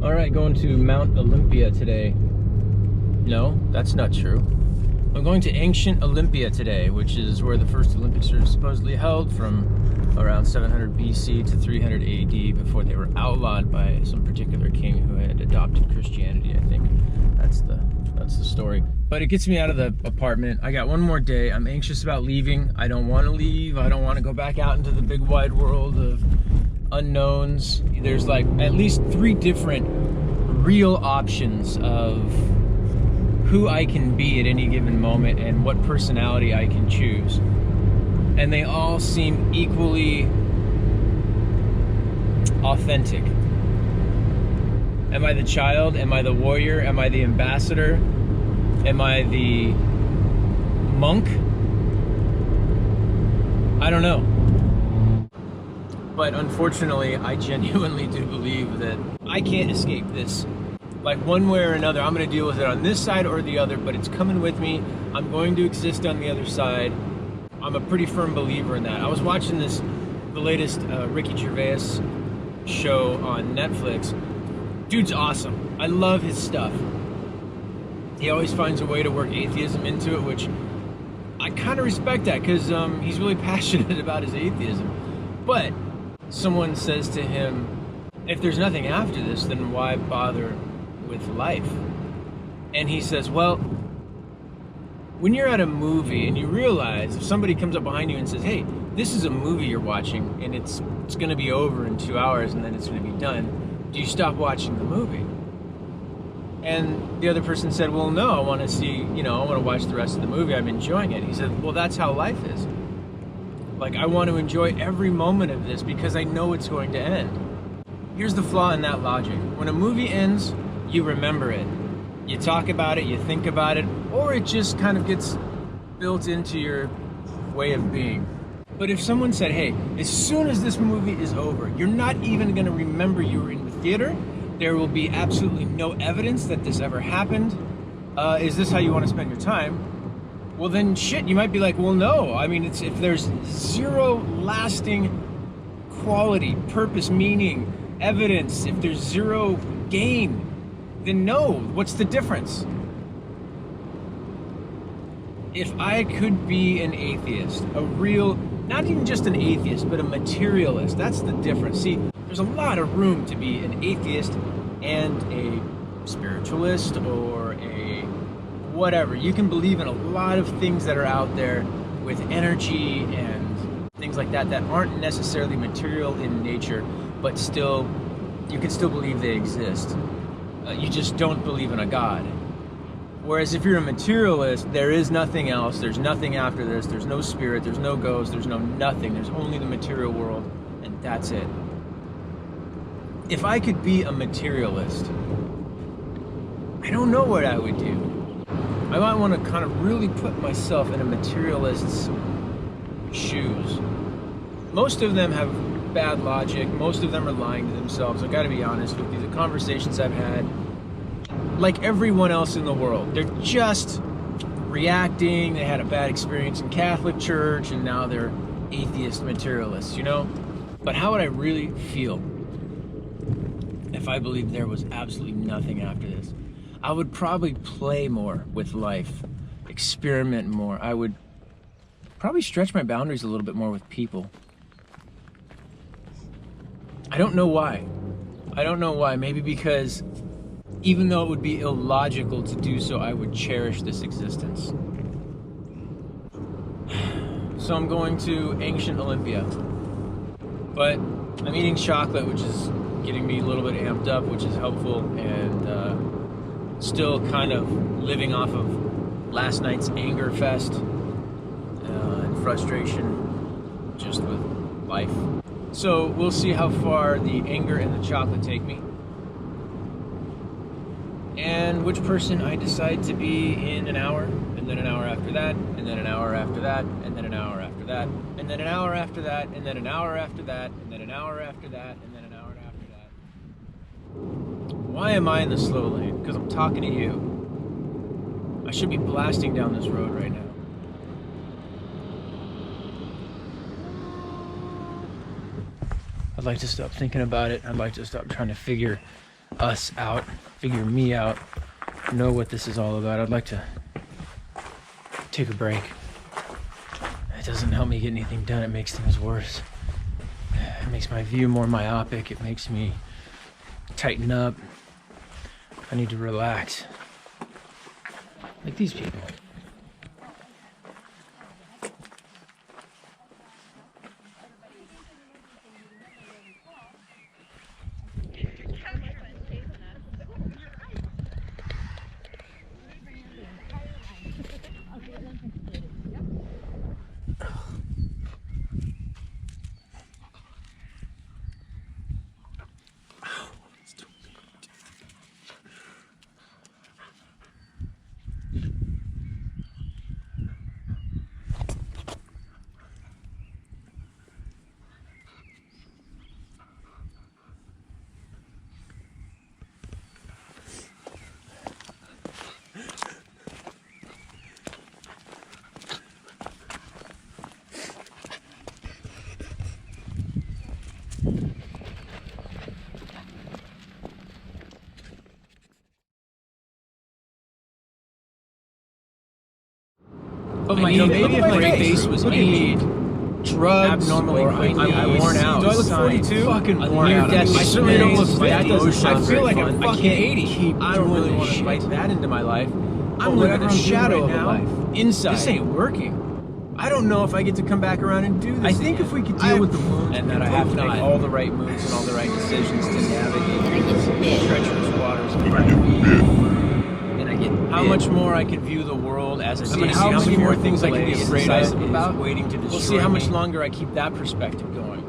All right, going to Mount Olympia today. No, that's not true. I'm going to ancient Olympia today, which is where the first Olympics are supposedly held from around 700 BC to 300 AD before they were outlawed by some particular king who had adopted Christianity, I think. That's the story. But it gets me out of the apartment. I got one more day. I'm anxious about leaving. I don't want to leave. I don't want to go back out into the big wide world of unknowns. There's like at least 3 different real options of who I can be at any given moment and what personality I can choose. And they all seem equally authentic. Am I the child? Am I the warrior? Am I the ambassador? Am I the monk? I don't know. But unfortunately, I genuinely do believe that I can't escape this. Like one way or another, I'm gonna deal with it on this side or the other, but it's coming with me. I'm going to exist on the other side. I'm a pretty firm believer in that. I was watching the latest Ricky Gervais show on Netflix. Dude's awesome. I love his stuff. He always finds a way to work atheism into it, which I kind of respect that because he's really passionate about his atheism. But someone says to him, if there's nothing after this, then why bother with life? And he says, well, when you're at a movie and you realize if somebody comes up behind you and says, hey, this is a movie you're watching and it's going to be over in 2 hours and then it's going to be done, do you stop watching the movie? And the other person said, well, no, I want to see, I want to watch the rest of the movie. I'm enjoying it. He said, well, that's how life is. Like, I want to enjoy every moment of this because I know it's going to end. Here's the flaw in that logic. When a movie ends, you remember it. You talk about it, you think about it, or it just kind of gets built into your way of being. But if someone said, hey, as soon as this movie is over, you're not even going to remember you were in the theater, there will be absolutely no evidence that this ever happened, is this how you want to spend your time? Well then shit, you might be like, well no, I mean, if there's zero lasting quality, purpose, meaning, evidence, if there's zero gain, then no, what's the difference? If I could be an atheist, a real, not even just an atheist, but a materialist, that's the difference. See, there's a lot of room to be an atheist and a spiritualist or a whatever. You can believe in a lot of things that are out there with energy and things like that that aren't necessarily material in nature, but still, you can still believe they exist. You just don't believe in a God. Whereas if you're a materialist, there is nothing else, there's nothing after this, there's no spirit, there's no ghost, there's no nothing, there's only the material world, and that's it. If I could be a materialist, I don't know what I would do. I might want to kind of really put myself in a materialist's shoes. Most of them have bad logic. Most of them are lying to themselves. I gotta be honest with you. The conversations I've had, like everyone else in the world, they're just reacting. They had a bad experience in Catholic Church and now they're atheist materialists, But how would I really feel if I believed there was absolutely nothing after this? I would probably play more with life, experiment more. I would probably stretch my boundaries a little bit more with people. I don't know why. Maybe because even though it would be illogical to do so, I would cherish this existence. So I'm going to ancient Olympia. But I'm eating chocolate, which is getting me a little bit amped up, which is helpful, and still kind of living off of last night's anger fest and frustration just with life. So we'll see how far the anger and the chocolate take me, and which person I decide to be in an hour, and then an hour after that, and then an hour after that, and then an hour after that, and then an hour after that, and then an hour after that, and then an hour after that, and then an hour after that. Why am I in the slow lane? Because I'm talking to you. I should be blasting down this road right now. I'd like to stop thinking about it. I'd like to stop trying to figure us out, figure me out, know what this is all about. I'd like to take a break. It doesn't help me get anything done. It makes things worse. It makes my view more myopic. It makes me tighten up. I need to relax. Like these people. But maybe if my face was weed, drugs, abnormally, or I'm worn out. Do I look 42? Fucking worn out. I certainly don't look fat. I feel like I'm fucking 80. I don't really want to fight that into my life. I'm living in the shadow of a life. Inside. This ain't working. I don't know if I get to come back around and do this. I think if we could deal with the wounds, and that I have to make all the right moves and all the right decisions to navigate these treacherous waters of life. How much more I can view the world as a see how many more things I can be afraid of about waiting to destroy. We'll see how much longer I keep that perspective going.